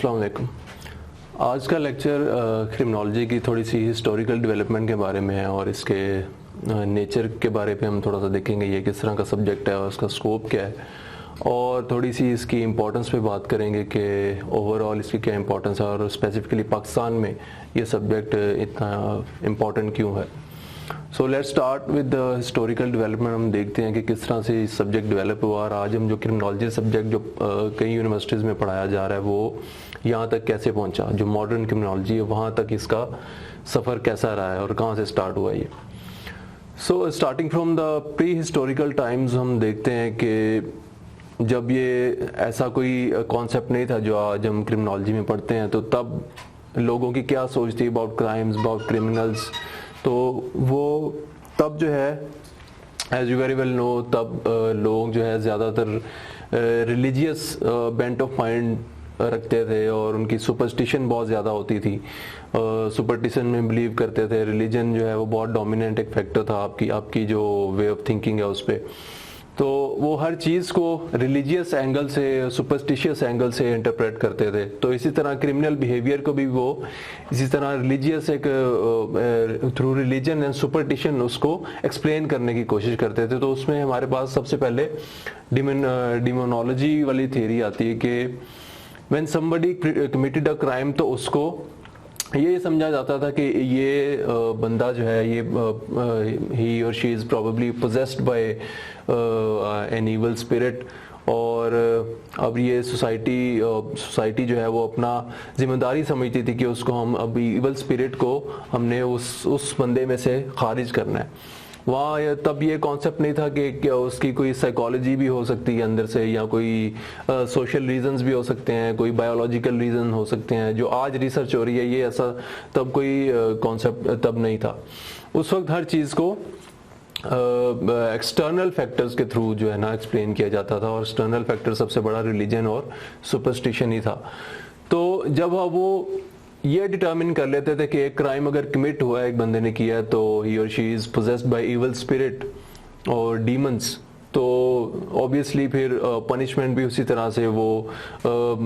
अस्सलाम वालेकुम। आज का लेक्चर क्रिमिनोलॉजी की थोड़ी सी हिस्टोरिकल डेवलपमेंट के बारे में है और इसके नेचर के बारे में हम थोड़ा सा देखेंगे ये किस तरह का सब्जेक्ट है और उसका स्कोप क्या है, और थोड़ी सी इसकी इम्पोर्टेंस पे बात करेंगे कि ओवरऑल इसकी क्या इम्पोर्टेंस है और स्पेसिफिकली पाकिस्तान में ये सब्जेक्ट इतना इम्पोर्टेंट क्यों है। So let's start with the historical development. हम देखते हैं कि किस तरह से इस सब्जेक्ट डेवलप हुआ और आज हम जो क्रिमिनोलॉजी सब्जेक्ट जो कई यूनिवर्सिटीज़ में पढ़ाया जा रहा है वो यहाँ तक कैसे पहुँचा, जो मॉडर्न क्रिमिनोलॉजी है वहाँ तक इसका सफ़र कैसा रहा है और कहाँ से स्टार्ट हुआ ये। So starting from the pre historical times हम देखते हैं कि जब ये ऐसा कोई कॉन्सेप्ट नहीं था जो आज हम क्रिमिनोलॉजी में पढ़ते हैं, तो तब लोगों की क्या सोच थी अबाउट क्राइम्स, अबाउट क्रिमिनल्स। तो वो तब जो है as you very well know तब लोग जो है ज़्यादातर रिलीजियस बेंट ऑफ माइंड रखते थे और उनकी सुपरस्टिशन बहुत ज़्यादा होती थी। सुपरस्टिशन में बिलीव करते थे। रिलीजन जो है वो बहुत डोमिनेंट एक फैक्टर था आपकी जो वे ऑफ थिंकिंग है उस पर। तो वो हर चीज़ को रिलीजियस एंगल से, सुपरस्टिशियस एंगल से इंटरप्रेट करते थे। तो इसी तरह क्रिमिनल बिहेवियर को भी वो इसी तरह रिलीजियस एक थ्रू रिलीजन एंड सुपरस्टिशन उसको एक्सप्लेन करने की कोशिश करते थे। तो उसमें हमारे पास सबसे पहले डिमोनोलॉजी वाली थ्योरी आती है कि when somebody committed a crime, तो उसको ये समझा जाता था कि ये बंदा जो है ये ही और she is probably possessed by an evil spirit. और अब ये सोसाइटी जो है वो अपना जिम्मेदारी समझती थी कि उसको हम अब इवल स्पिरिट को हमने उस बंदे में से खारिज करना है। वहाँ तब ये कॉन्सेप्ट नहीं था कि क्या उसकी कोई साइकोलॉजी भी हो सकती है अंदर से, या कोई सोशल रीजंस भी हो सकते हैं, कोई बायोलॉजिकल रीजन हो सकते हैं जो आज रिसर्च हो रही है। ये ऐसा तब कोई कॉन्सेप्ट तब नहीं था। उस वक्त हर चीज़ को एक्सटर्नल फैक्टर्स के थ्रू जो है ना एक्सप्लेन किया जाता था, और एक्सटर्नल फैक्टर सबसे बड़ा रिलीजन और सुपरस्टिशन ही था। तो जब वो ये डिटर्मिन कर लेते थे कि एक क्राइम अगर कमिट हुआ है, एक बंदे ने किया है, तो ही और she is possessed by evil spirit और डीमंस, तो ऑब्वियसली फिर पनिशमेंट भी उसी तरह से वो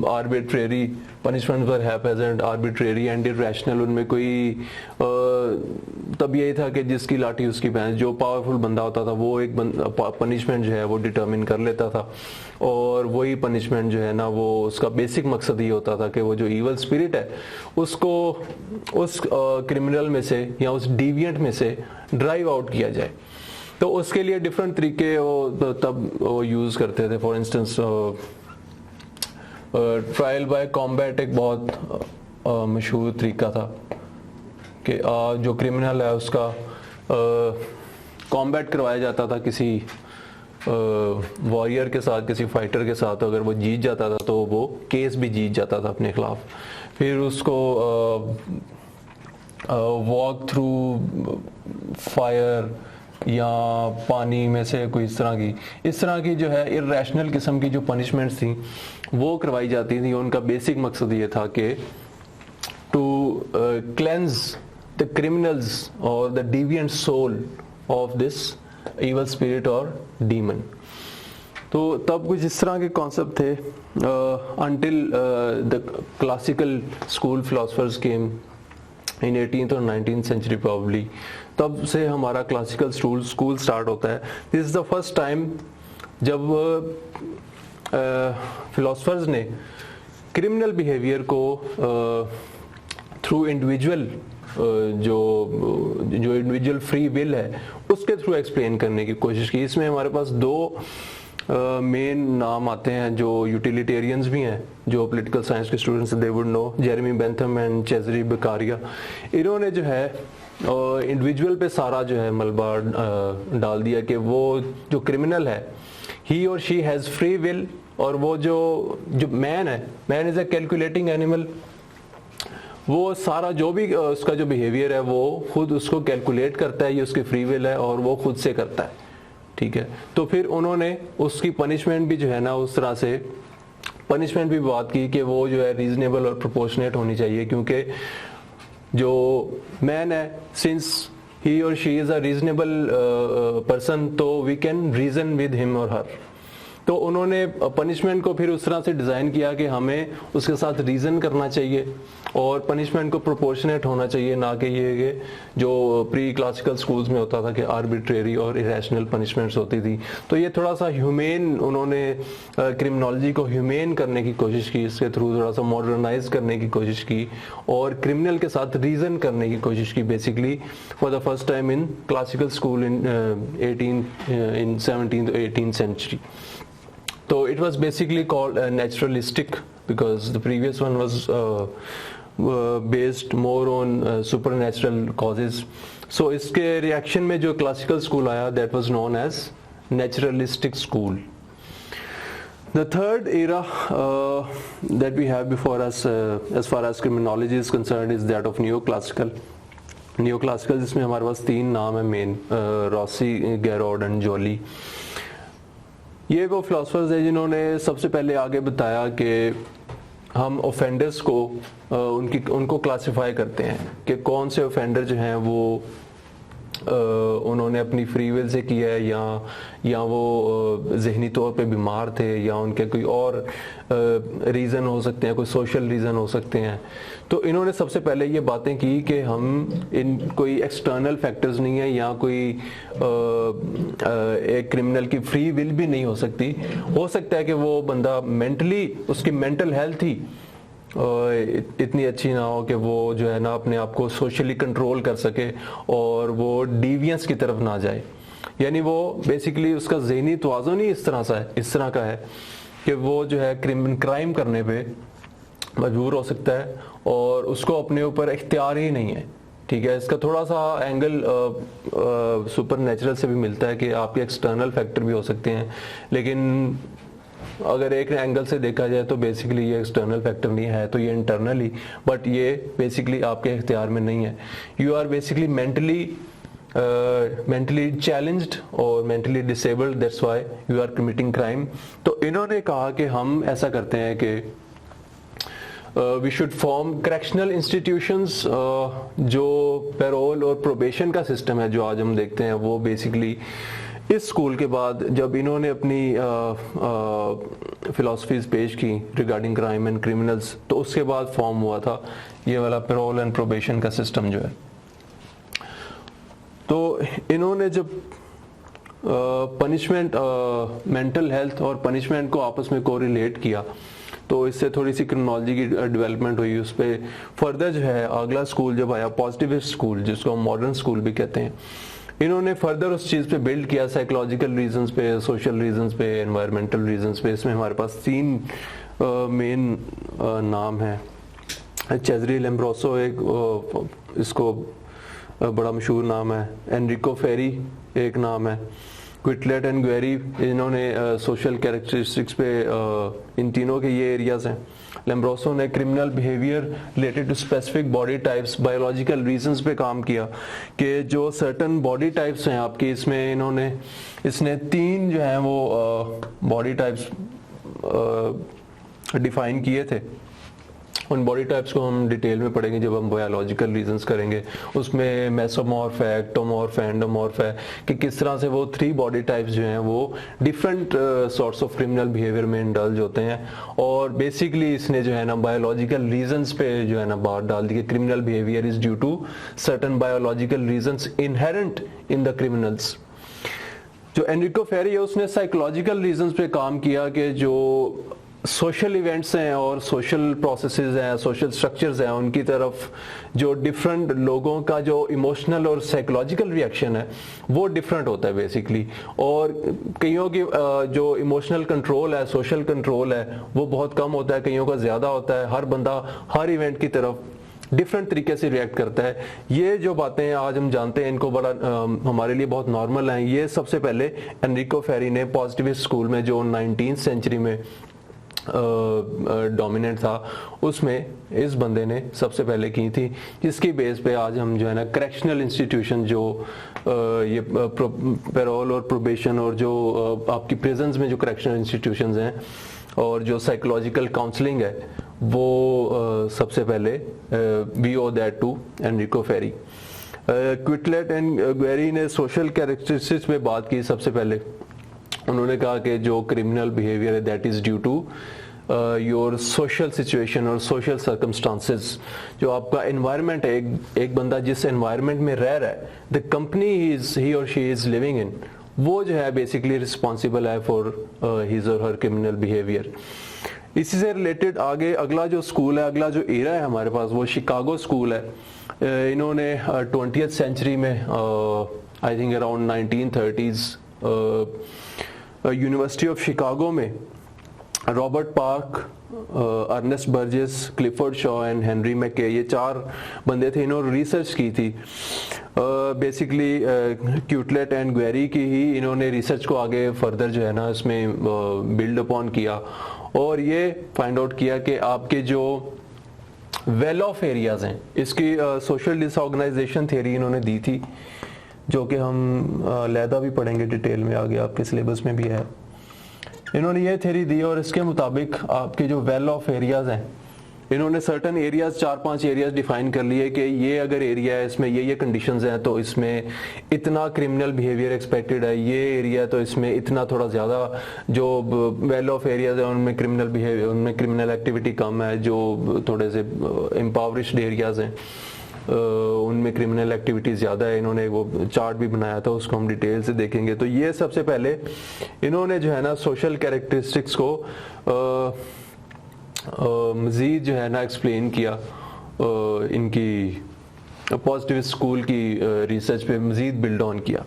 आर्बिट्रेरी पनिशमेंट वर हैपेजेंट, आर्बिट्रेरी एंड इरेशनल। उनमें कोई तब यही था कि जिसकी लाठी उसकी भैंस, जो पावरफुल बंदा होता था वो एक पनिशमेंट जो है वो डिटर्मिन कर लेता था। और वही पनिशमेंट जो है ना वो उसका बेसिक मकसद ये होता था कि वो जो इवल स्पिरिट है उसको उस क्रिमिनल में से या उस डिविएंट में से ड्राइव आउट किया जाए। तो उसके लिए डिफरेंट तरीके वो तब वो यूज़ करते थे। For instance trial by combat एक बहुत मशहूर तरीका था कि जो क्रिमिनल है उसका कॉम्बैट करवाया जाता था किसी वॉरियर के साथ, किसी फाइटर के साथ। अगर वो जीत जाता था तो वो केस भी जीत जाता था अपने खिलाफ। फिर उसको वॉक थ्रू फायर या पानी में से कोई इस तरह की जो है इररेशनल किस्म की जो पनिशमेंट्स थी वो करवाई जाती थी। उनका बेसिक मकसद ये था कि टू क्लेंज द क्रिमिनल्स और the deviant soul of this evil spirit और डीमन। तो तब कुछ इस तरह के कॉन्सेप्ट थे until the classical school philosophers came in 18th और 19th सेंचुरी प्रॉब्ली। तब से हमारा क्लासिकल स्कूल स्टार्ट होता है। This is the first time जब फिलोसफर्स ने क्रिमिनल बिहेवियर को थ्रू इंडिविजुअल जो इंडिविजुअल फ्री विल है उसके थ्रू एक्सप्लेन करने की कोशिश की। इसमें हमारे पास दो मेन नाम आते हैं जो यूटिलिटेरियंस भी हैं, जो पॉलिटिकल साइंस के students they would know, Jeremy Bentham and Cesare Beccaria. इन्होंने जो है इंडिविजुअल पे सारा जो है मलबा डाल दिया कि वो जो क्रिमिनल है ही और शी हैज़ फ्री विल, और वो जो मैन है, man is a calculating animal. वो सारा जो भी उसका जो बिहेवियर है वो खुद उसको कैलकुलेट करता है, ये उसकी फ्री विल है और वो खुद से करता है। ठीक है। तो फिर उन्होंने उसकी पनिशमेंट भी जो है ना उस तरह से पनिशमेंट भी बात की कि वो जो है रीजनेबल और प्रोपोर्शनेट होनी चाहिए, क्योंकि जो मैन है सिंस ही और she is a reasonable person, तो we can reason with him और हर। तो उन्होंने पनिशमेंट को फिर उस तरह से डिज़ाइन किया कि हमें उसके साथ रीज़न करना चाहिए और पनिशमेंट को प्रोपोर्शनेट होना चाहिए, ना कि ये जो प्री क्लासिकल स्कूल्स में होता था कि आर्बिट्रेरी और इरेशनल पनिशमेंट्स होती थी। तो ये थोड़ा सा ह्यूमेन, उन्होंने क्रिमिनोलॉजी को ह्यूमेन करने की कोशिश की, इसके थ्रू थोड़ा सा मॉडर्नाइज करने की कोशिश की और क्रिमिनल के साथ रीज़न करने की कोशिश की, basically for the first time in classical school in 17th to 18th century. So it was basically called naturalistic because the previous one was based more on supernatural causes. So इसके reaction में जो classical school आया, that was known as naturalistic school. The third era that we have before us as far as criminology is concerned is that of neoclassical. Neoclassical जिसमें हमारे पास तीन नाम है main, Rossi, गैरोड and jolly. ये वो philosophers हैं जिन्होंने सबसे पहले आगे बताया कि हम ऑफेंडर्स को उनको क्लासिफाई करते हैं कि कौन से ऑफेंडर जो हैं वो उन्होंने अपनी फ्री विल से किया है या वो जहनी तौर पे बीमार थे या उनके कोई और रीज़न हो सकते हैं, कोई सोशल रीज़न हो सकते हैं। तो इन्होंने सबसे पहले ये बातें की कि हम इन कोई एक्सटर्नल फैक्टर्स नहीं है या कोई एक क्रिमिनल की फ्री विल भी नहीं हो सकती। हो सकता है कि वो बंदा मेंटली, उसकी मेंटल हेल्थ ही इतनी अच्छी ना हो कि वो जो है ना अपने आप को सोशली कंट्रोल कर सके और वो डिवियंस की तरफ ना जाए। यानी वो बेसिकली उसका ज़हनी तवाज़ुन ही इस तरह का है कि वो जो है क्राइम करने पे मजबूर हो सकता है और उसको अपने ऊपर इख्तियार ही नहीं है। ठीक है, इसका थोड़ा सा एंगल सुपर नेचुरल से भी मिलता है कि आपके एक्सटर्नल फैक्टर भी हो सकते हैं, लेकिन अगर एक एंगल से देखा जाए तो बेसिकली ये एक्सटर्नल फैक्टर नहीं है, तो ये इंटरनली, बट ये बेसिकली आपके इख्तियार में नहीं है। You are basically mentally challenged और mentally disabled, that's why you are committing crime. तो इन्होंने कहा कि हम ऐसा करते हैं कि we should form correctional institutions. जो पैरोल और प्रोबेशन का सिस्टम है जो आज हम देखते हैं, वो बेसिकली इस स्कूल के बाद जब इन्होंने अपनी फिलॉसफीज पेश की रिगार्डिंग क्राइम एंड क्रिमिनल्स, तो उसके बाद फॉर्म हुआ था ये वाला पैरोल एंड प्रोबेशन का सिस्टम जो है। तो इन्होंने जब पनिशमेंट, मेंटल हेल्थ और पनिशमेंट को आपस में कोरिलेट किया, तो इससे थोड़ी सी क्रिमिनोलॉजी की डेवलपमेंट हुई। उस पर फर्दर जो है अगला स्कूल जब आया, पॉजिटिविस्ट स्कूल, जिसको हम मॉडर्न स्कूल भी कहते हैं, इन्होंने फर्दर उस चीज़ पे बिल्ड किया, साइकोलॉजिकल रीजंस पे, सोशल रीजंस पे, एनवायरमेंटल रीजंस पे। इसमें हमारे पास तीन मेन नाम हैं। चेजरी लैम्ब्रोसो एक इसको बड़ा मशहूर नाम है, एनरिको फेरी एक नाम है, क्विटलेट एंड ग्वेरी, इन्होंने सोशल कैरेक्टरिस्टिक्स पे इन तीनों के ये एरियाज हैं। लैम्ब्रोसो ने criminal behaviour related to specific body types, biological reasons पे काम किया कि जो सर्टन बॉडी टाइप्स हैं आपकी, इसमें इसने तीन जो हैं वो बॉडी टाइप्स डिफाइन किए थे। उन बॉडी टाइप्स को हम डिटेल में पढ़ेंगे जब हम बायोलॉजिकल रीजंस करेंगे। उसमें मेसोमॉर्फ है, एक्टोमॉर्फ है, एंडोमॉर्फ है, कि किस तरह से वो थ्री बॉडी टाइप्स जो हैं वो different sorts of criminal behaviour में इंडल्ज होते हैं। और बेसिकली इसने जो है ना बायोलॉजिकल रीजंस पे जो है ना बात डाल दी कि criminal behaviour is due to certain biological reasons inherent in the criminals. जो एनरिको फेरी है उसने साइकोलॉजिकल रीजंस पे काम किया कि जो सोशल इवेंट्स हैं और सोशल प्रोसेसेस हैं, सोशल स्ट्रक्चर्स हैं, उनकी तरफ जो डिफरेंट लोगों का जो इमोशनल और साइकोलॉजिकल रिएक्शन है वो डिफरेंट होता है बेसिकली। और कईयों की जो इमोशनल कंट्रोल है, सोशल कंट्रोल है, वो बहुत कम होता है, कईयों का ज़्यादा होता है। हर बंदा हर इवेंट की तरफ डिफरेंट तरीके से रिएक्ट करता है। ये जो बातें आज हम जानते हैं, इनको बड़ा हमारे लिए बहुत नॉर्मल हैं। ये सबसे पहले एनरिको फेरी ने पॉजिटिविस्ट स्कूल में जो 19th सेंचुरी में डोमिनेंट था, उसमें इस बंदे ने सबसे पहले की थी, जिसकी बेस पे आज हम जो है ना करेक्शनल इंस्टीट्यूशन, जो ये पैरोल और प्रोबेशन और जो आपकी प्रिजन्स में जो करेक्शनल इंस्टीट्यूशंस हैं और जो साइकोलॉजिकल काउंसलिंग है, वो सबसे पहले we owe that to Enrico Ferri. Quetelet and Guerry ने सोशल कैरेक्टरिस्टिक्स पे बात की सबसे पहले। उन्होंने कहा कि जो क्रिमिनल बिहेवियर है that is due to your social situation और सोशल सर्कमस्टांसेस। जो आपका एनवायरनमेंट है, एक बंदा जिस एनवायरनमेंट में रह रहा है, द कंपनी ही और शी इज़ लिविंग इन, वो जो है बेसिकली रिस्पॉन्सिबल है फॉर हिज और हर क्रिमिनल बिहेवियर। इसी से रिलेटेड आगे अगला जो स्कूल है, अगला जो एरा है हमारे पास, वो शिकागो स्कूल है। इन्होंने 20th सेंचुरी में I think around 1930s University of Chicago में Robert Park, Ernest Burgess, Clifford Shaw and Henry McKay, ये 4 बंदे थे, इन्होंने रिसर्च की थी। बेसिकली क्यूटलेट एंड ग्वेरी की ही इन्होंने रिसर्च को आगे फर्दर जो है ना इसमें बिल्ड अपॉन किया और ये फाइंड आउट किया कि आपके जो वेल ऑफ एरियाज हैं, इसकी सोशल डिसऑर्गेनाइजेशन थ्योरी इन्होंने दी थी, जो कि हम लैदा भी पढ़ेंगे डिटेल में, आगे आपके सिलेबस में भी है। इन्होंने ये थ्योरी दी और इसके मुताबिक आपके जो वेल ऑफ एरियाज हैं, इन्होंने सर्टन एरियाज 4-5 एरियाज डिफाइन कर लिए कि ये अगर एरिया है इसमें ये कंडीशंस हैं तो इसमें इतना क्रिमिनल बिहेवियर एक्सपेक्टेड है, ये एरिया है तो इसमें इतना थोड़ा ज़्यादा जो वेल ऑफ एरियाज है उनमें क्रिमिनल बिहेवियर, उनमें क्रिमिनल एक्टिविटी कम है, जो थोड़े से इम्पावरिश्ड एरियाज हैं उनमें क्रिमिनल एक्टिविटी ज़्यादा है। इन्होंने वो चार्ट भी बनाया था, उसको हम डिटेल से देखेंगे। तो ये सबसे पहले इन्होंने जो है ना सोशल कैरेक्टरिस्टिक्स को मज़ीद जो है ना एक्सप्लेन किया, इनकी पॉजिटिव स्कूल की रिसर्च पे मज़ीद बिल्ड ऑन किया।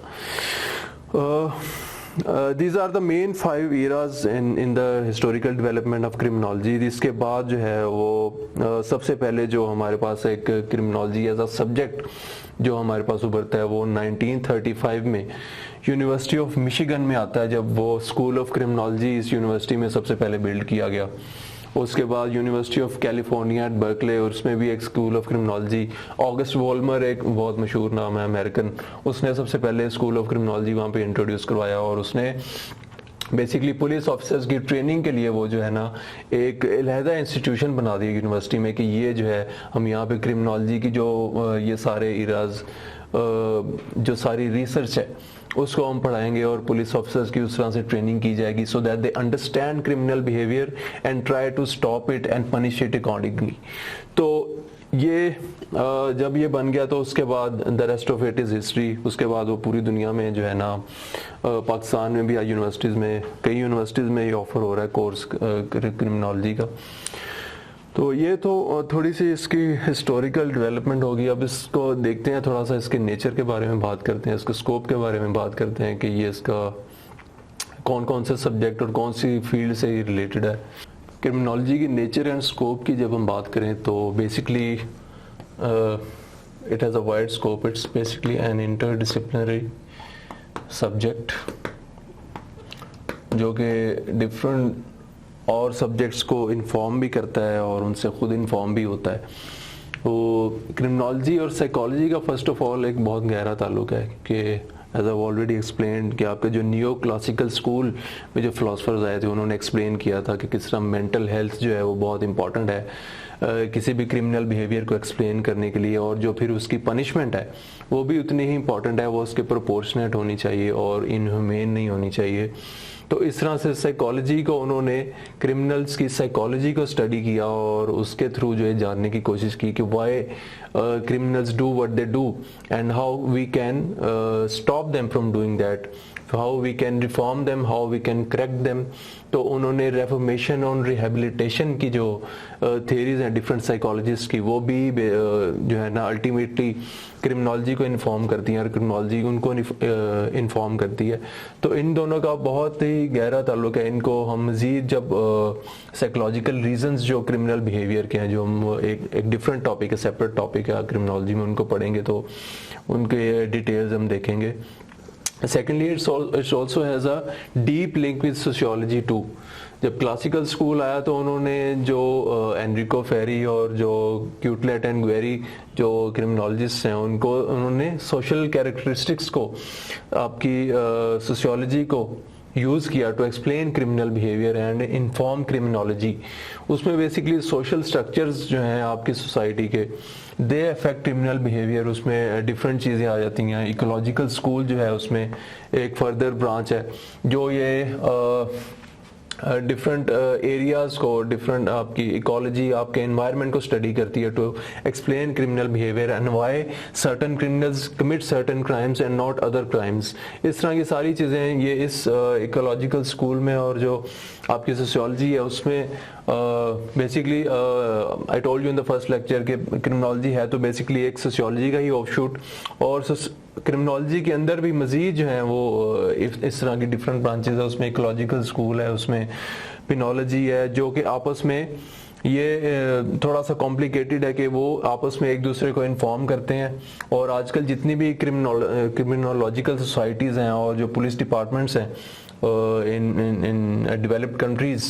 These are the main 5 eras in the historical development of criminology। इसके बाद जो है वो सबसे पहले जो हमारे पास एक क्रिमिनोलॉजी एज अ सब्जेक्ट जो हमारे पास उभरता है वो 1935 में यूनिवर्सिटी ऑफ मिशिगन में आता है, जब वो स्कूल ऑफ क्रिमिनोलॉजी इस यूनिवर्सिटी में सबसे पहले बिल्ड किया गया। उसके बाद university of California at Berkeley, और उसमें भी एक school of criminology, August Vollmer एक बहुत मशहूर नाम है अमेरिकन, उसने सबसे पहले स्कूल ऑफ क्रिमिनोलॉजी वहाँ पे इंट्रोड्यूस करवाया और उसने बेसिकली पुलिस ऑफिसर्स की ट्रेनिंग के लिए वो जो है ना एक अलहदा इंस्टीट्यूशन बना दी यूनिवर्सिटी में कि ये जो है हम यहाँ पे क्रिमिनोलॉजी की जो ये सारे इराज जो सारी रिसर्च है उसको हम पढ़ाएंगे और पुलिस ऑफिसर्स की उस तरह से ट्रेनिंग की जाएगी so that they understand criminal behaviour and try to stop it and punish it accordingly. तो ये जब ये बन गया तो उसके बाद the rest of it is history. उसके बाद वो पूरी दुनिया में जो है ना पाकिस्तान में भी यूनिवर्सिटीज़ में, कई यूनिवर्सिटीज़ में ये ऑफ़र हो रहा है कोर्स क्रिमिनोलॉजी का। तो ये तो थोड़ी सी इसकी हिस्टोरिकल डेवलपमेंट होगी। अब इसको देखते हैं, थोड़ा सा इसके नेचर के बारे में बात करते हैं, इसके स्कोप के बारे में बात करते हैं कि ये इसका कौन कौन से सब्जेक्ट और कौन सी फील्ड से ये रिलेटेड है। क्रिमिनोलॉजी की नेचर एंड स्कोप की जब हम बात करें तो basically it has a wide scope. It's basically an interdisciplinary subject जो कि डिफरेंट और सब्जेक्ट्स को इन्फॉर्म भी करता है और उनसे ख़ुद इन्फॉर्म भी होता है। तो क्रिमिनोलॉजी और साइकोलॉजी का फ़र्स्ट ऑफ ऑल एक बहुत गहरा ताल्लुक है कि एज आई ऑलरेडी एक्सप्लेन कि आपके जो नियो क्लासिकल स्कूल में जो फ़िलासफ़र्स आए थे उन्होंने एक्सप्लेन किया था कि किस तरह मेंटल हेल्थ जो है वो बहुत इंपॉर्टेंट है किसी भी क्रिमिनल बिहेवियर को एक्सप्लेन करने के लिए, और जो फिर उसकी पनिशमेंट है वो भी उतनी ही इंपॉर्टेंट है, वो उसके प्रोपोर्शनेट होनी चाहिए और इनह्यूमेन नहीं होनी चाहिए। तो इस तरह से साइकोलॉजी को उन्होंने क्रिमिनल्स की साइकोलॉजी को स्टडी किया और उसके थ्रू जो है जानने की कोशिश की कि Y criminals do what they do and how we can stop them from doing that, how we can reform them, how we can correct them। तो उन्होंने रेफॉर्मेशन और रिहेबिलिटेशन की जो थियरीज हैं डिफरेंट साइकोलॉजिस्ट की, वो भी जो है ना अल्टीमेटली क्रिमिनोलॉजी को इन्फॉर्म करती हैं और क्रिमिनोलॉजी उनको इन्फॉर्म करती है। तो इन दोनों का बहुत ही गहरा ताल्लुक है। इनको हम मज़ीद जब साइकोलॉजिकल रीजंस जो क्रिमिनल बिहेवियर के हैं, जो हम एक डिफरेंट टॉपिक है, सेपरेट टॉपिक है क्रिमिनोलॉजी में, उनको पढ़ेंगे तो उनके डिटेल्स हम देखेंगे। Secondly, it also has a deep link with sociology too। जब क्लासिकल स्कूल आया तो उन्होंने जो एनरिको फेरी और जो क्यूटलेट एंड ग्वेरी जो क्रिमिनोलॉजिस्ट हैं उन्होंने सोशल कैरेक्टरिस्टिक्स को, आपकी सोशियोलॉजी को यूज़ किया to explain criminal behaviour and inform criminology. उसमें बेसिकली सोशल स्ट्रक्चर्स जो हैं आपकी सोसाइटी के, दे अफेक्ट क्रिमिनल बिहेवियर। उसमें डिफरेंट चीज़ें आ जाती हैं। इकोलॉजिकल स्कूल जो है उसमें एक फर्दर ब्रांच है जो ये डिफरेंट एरियाज़ को, डिफरेंट आपकी इकोलॉजी, आपके एनवायरनमेंट को स्टडी करती है to explain criminal behaviour and why certain criminals commit certain crimes and not other crimes. इस तरह की सारी चीज़ें ये इस इकोलॉजिकल स्कूल में, और जो आपकी सोशियोलॉजी है उसमें basically I told you in the first lecture कि क्रिमिनोलॉजी है तो बेसिकली एक सोशियोलॉजी का ही ऑफशूट, और क्रिमिनोलॉजी के अंदर भी मजीद जो है वो इस तरह की डिफरेंट ब्रांचेस है। उसमें इकोलॉजिकल स्कूल है, उसमें पिनोलॉजी है, जो कि आपस में ये थोड़ा सा कॉम्प्लिकेटेड है कि वो आपस में एक दूसरे को इन्फॉर्म करते हैं। और आजकल जितनी भी क्रिमिनोलॉजिकल सोसाइटीज़ हैं और जो पुलिस डिपार्टमेंट्स हैं in developed countries,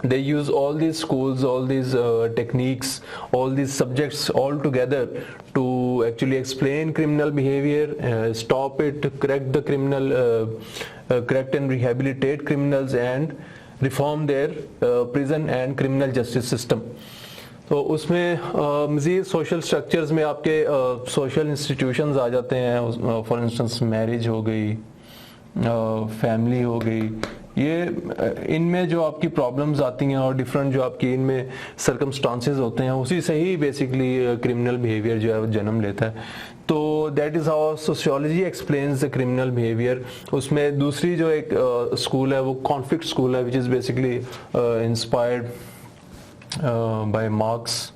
they use all these schools, all these techniques, all these subjects all together to actually explain criminal behavior, stop it, correct the criminal, correct and rehabilitate criminals and reform their prison and criminal justice system. तो उसमें मज़ीद social structures में आपके social institutions आ जाते हैं। For instance marriage हो गई, family हो गई, ये इनमें जो आपकी प्रॉब्लम्स आती हैं और डिफरेंट जो आपकी इनमें सर्कमस्टांसेस होते हैं, उसी से ही बेसिकली क्रिमिनल बिहेवियर जो है वो जन्म लेता है। तो that is how sociology explains the criminal behaviour. उसमें दूसरी जो एक स्कूल है वो कॉन्फ्लिक्ट स्कूल है, which is basically inspired by Marx.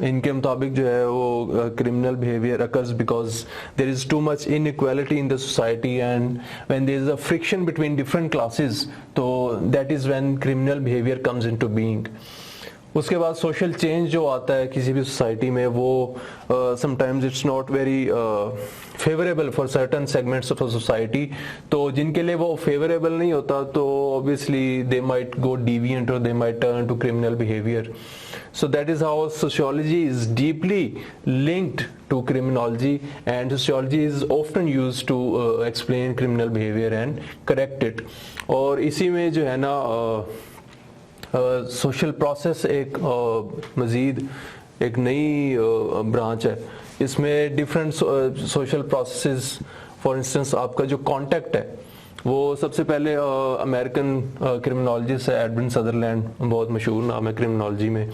इनके मुताबिक जो है वो criminal behaviour occurs because there is too much inequality in the society and when there is a friction between different classes, तो that is when criminal behaviour comes into being. उसके बाद social change जो आता है किसी भी society में, वो sometimes it's not very favourable for certain segments of a society. तो जिनके लिए वो फेवरेबल नहीं होता तो obviously they might go deviant और they might turn to criminal behaviour. So that is how sociology is deeply linked to criminology, and sociology is often used to explain criminal behavior and correct it. और इसी में जो है ना social process एक मज़ीद एक नई ब्रांच है। इसमें different social processes, for instance आपका जो कॉन्टेक्ट है वो सबसे पहले अमेरिकन क्रिमिनोलॉजिस्ट है एडविन सदरलैंड, बहुत मशहूर नाम है क्रिमिनोलॉजी में।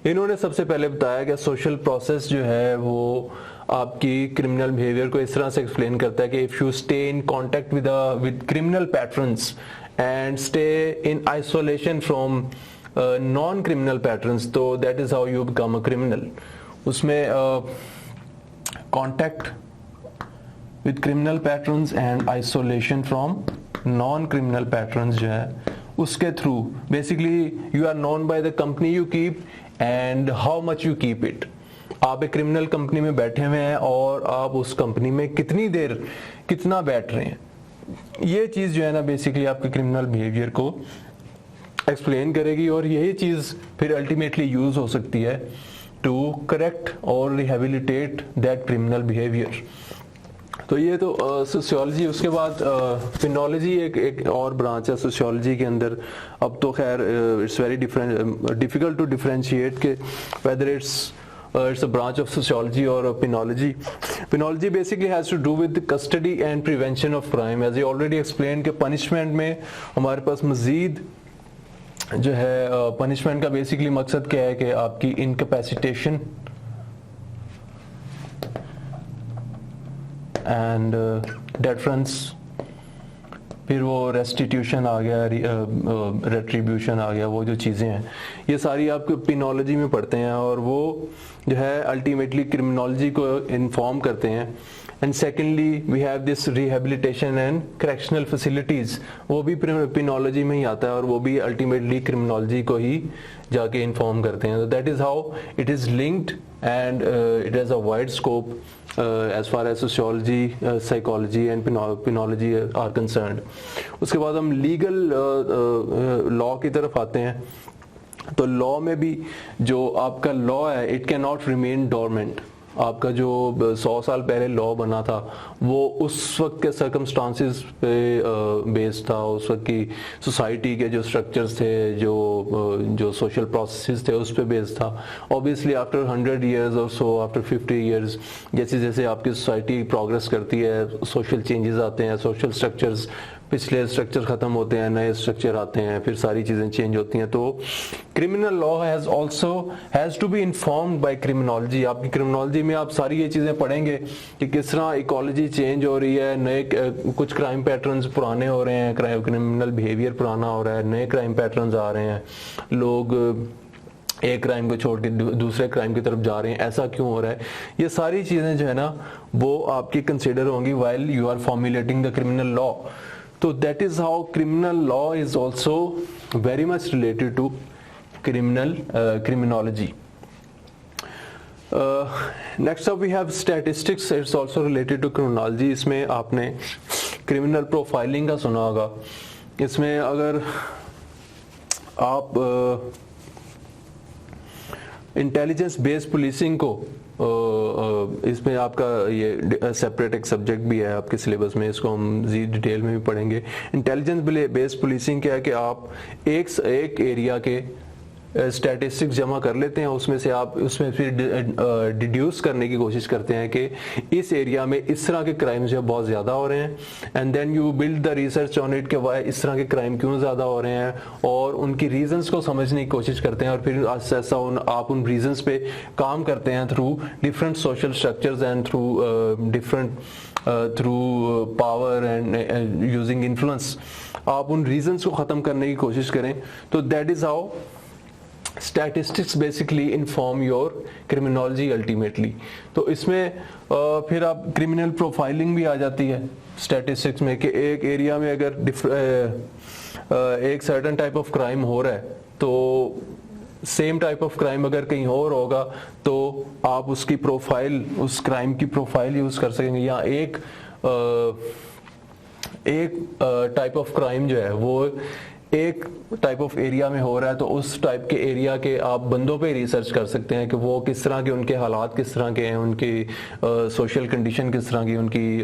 इन्होंने सबसे पहले बताया कि सोशल प्रोसेस जो है वो आपकी क्रिमिनल बिहेवियर को इस तरह से एक्सप्लेन करता है कि if you stay in contact with criminal patterns and stay in isolation from non criminal patterns, तो that is how you become a criminal. उसमें contact with criminal patterns and isolation from non-criminal patterns जो है उसके through basically you are known by the company you keep and how much you keep it। आप एक criminal company में बैठे हुए हैं और आप उस कंपनी में कितनी देर कितना बैठ रहे हैं, ये चीज़ जो है ना बेसिकली आपके क्रिमिनल बिहेवियर को एक्सप्लेन करेगी। और यही चीज़ फिर अल्टीमेटली यूज हो सकती है टू करेक्ट और रिहेबिलिटेट दैट क्रिमिनल बिहेवियर। तो ये तो सोशियोलॉजी। उसके बाद पिनोलॉजी एक और ब्रांच है सोशियोलॉजी के अंदर। अब तो खैर it's very difficult to differentiate के whether it's a branch of sociology or a penology. Penology basically has to do with the custody and prevention of crime. As I already explained कि punishment में हमारे पास मज़ीद जो है punishment का basically मकसद क्या है कि आपकी incapacitation and deterrence, फिर वो रेस्टिट्यूशन आ गया, रेट्रीब्यूशन आ गया, वो जो चीज़ें हैं ये सारी आपको पिनोलॉजी में पढ़ते हैं और वो जो है अल्टीमेटली क्रिमिनोलॉजी को इन्फॉर्म करते हैं। And secondly we have this rehabilitation and correctional facilities, वो भी पिनोलॉजी में ही आता है और वो भी अल्टीमेटली क्रिमिनोलॉजी को ही जाके इन्फॉर्म करते हैं। That is how it is linked and it has a wide scope as far as sociology, psychology and penology are concerned. उसके बाद हम लीगल लॉ की तरफ आते हैं। तो लॉ में भी जो आपका लॉ है it can not remain dormant. आपका जो 100 साल पहले लॉ बना था वो उस वक्त के सर्कमस्टांसिस पे बेस्ड था, उस वक्त की सोसाइटी के जो स्ट्रक्चर्स थे, जो सोशल प्रोसेसेस थे उस पे बेस्ड था। ऑब्वियसली आफ्टर 100 ईयर्स और सो, आफ्टर 50 ईयर्स, जैसे जैसे आपकी सोसाइटी प्रोग्रेस करती है, सोशल चेंजेस आते हैं, सोशल स्ट्रक्चर्स, पिछले स्ट्रक्चर खत्म होते हैं, नए स्ट्रक्चर आते हैं, फिर सारी चीज़ें चेंज होती हैं। तो criminal law has to be informed by criminology. आपकी क्रिमिनोलॉजी में आप सारी ये चीज़ें पढ़ेंगे कि किस तरह इकोलॉजी चेंज हो रही है, नए कुछ क्राइम पैटर्न्स पुराने हो रहे हैं, क्रिमिनल बिहेवियर पुराना हो रहा है, नए क्राइम पैटर्न्स आ रहे हैं, लोग एक क्राइम को छोड़ के दूसरे क्राइम की तरफ जा रहे हैं, ऐसा क्यों हो रहा है। ये सारी चीज़ें जो है ना वो आपकी कंसिडर होंगी while you are formulating the criminal law. तो that is how criminal law is also very much related to criminology. Next up we have statistics. It's also related to criminology. इसमें आपने क्रिमिनल प्रोफाइलिंग का सुना होगा। इसमें अगर आप intelligence based policing को इसमें आपका ये सेपरेट एक सब्जेक्ट भी है आपके सिलेबस में, इसको हम डिटेल में भी पढ़ेंगे। इंटेलिजेंस बेस्ड पुलिसिंग क्या है कि आप एक एरिया के स्टैटिस्टिक्स जमा कर लेते हैं, उसमें फिर डिड्यूस करने की कोशिश करते हैं कि इस एरिया में इस तरह के क्राइम जो है बहुत ज़्यादा हो रहे हैं, and then you build the research on it कि वाई इस तरह के क्राइम क्यों ज़्यादा हो रहे हैं, और उनकी रीजंस को समझने की कोशिश करते हैं, और फिर ऐसा आप उन रीजंस पे काम करते हैं through different social structures and through power and using influence आप उन रीजंस को ख़त्म करने की कोशिश करें। तो that is how statistics basically inform your criminology ultimately. तो इसमें फिर आप क्रिमिनल प्रोफाइलिंग भी आ जाती है स्टैटिस्टिक्स में कि एक एरिया में अगर एक सर्टेन टाइप ऑफ क्राइम हो रहा है तो सेम टाइप ऑफ क्राइम अगर कहीं और होगा तो आप उसकी प्रोफाइल, उस क्राइम की प्रोफाइल यूज कर सकेंगे। या एक टाइप ऑफ क्राइम जो है वो एक टाइप ऑफ एरिया में हो रहा है तो उस टाइप के एरिया के आप बंदों पे रिसर्च कर सकते हैं कि वो किस तरह के, उनके हालात किस तरह के हैं, उनकी सोशल कंडीशन किस तरह की, उनकी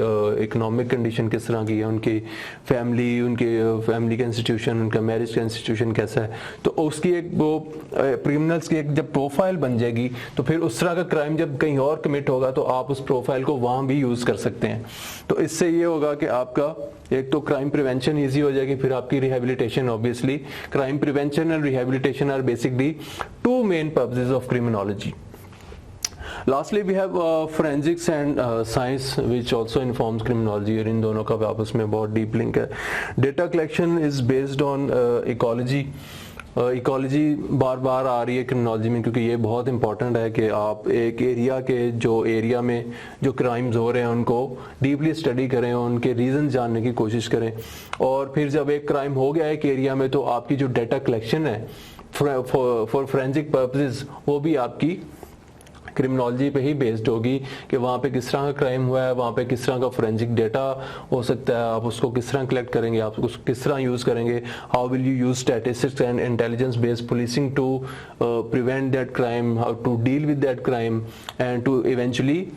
इकोनॉमिक कंडीशन किस तरह की है, उनकी फैमिली का इंस्टीट्यूशन, उनका मैरिज का इंस्टीट्यूशन कैसा है। तो उसकी एक वो क्रिमिनल्स की एक जब प्रोफाइल बन जाएगी तो फिर उस तरह का क्राइम जब कहीं और कमिट होगा तो आप उस प्रोफाइल को वहाँ भी यूज़ कर सकते हैं। तो इससे ये होगा कि आपका एक तो क्राइम प्रिवेंशन ईजी हो जाएगी, फिर आपकी rehabilitation. Obviously crime prevention and rehabilitation are basically two main purposes of criminology. Lastly, we have forensics and science, which also informs criminology, और इन दोनों का आपस में बहुत डीप लिंक है। Data collection is based on ecology. Ecology बार बार आ रही है क्रिमिनोलॉजी में क्योंकि ये बहुत इंपॉर्टेंट है कि आप एक एरिया के जो एरिया में जो क्राइम्स हो रहे हैं उनको डीपली स्टडी करें, उनके रीज़न जानने की कोशिश करें, और फिर जब एक क्राइम हो गया एक एरिया में तो आपकी जो डेटा कलेक्शन है फॉर फोरेंसिक पर्पसेस वो भी आपकी क्रिमिनोलॉजी पे ही बेस्ड होगी कि वहाँ पे किस तरह का क्राइम हुआ है, वहाँ पे किस तरह का फोरेंसिक डेटा हो सकता है, आप उसको किस तरह कलेक्ट करेंगे, आप उसको किस तरह यूज़ करेंगे, how will you use statistics and intelligence based policing to prevent that crime, how to deal with that crime and to eventually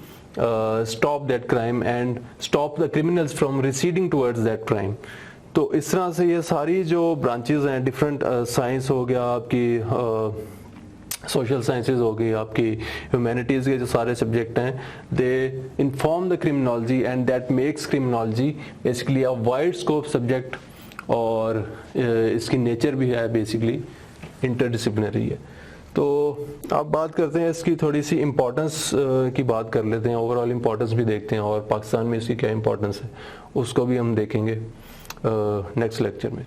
stop that crime and stop the criminals from receding towards that crime। तो इस तरह से ये सारी जो branches हैं, different science हो गया, आपकी सोशल साइंसेज हो गई, आपकी ह्यूमैनिटीज़ के जो सारे सब्जेक्ट हैं, they inform the criminology and that makes criminology basically a wide scope subject, और इसकी नेचर भी है बेसिकली इंटरडिसिप्लिनरी है। तो अब बात करते हैं इसकी थोड़ी सी इम्पोर्टेंस की बात कर लेते हैं, ओवरऑल इम्पोर्टेंस भी देखते हैं और पाकिस्तान में इसकी क्या इम्पोर्टेंस है उसको भी हम देखेंगे नेक्स्ट लेक्चर में।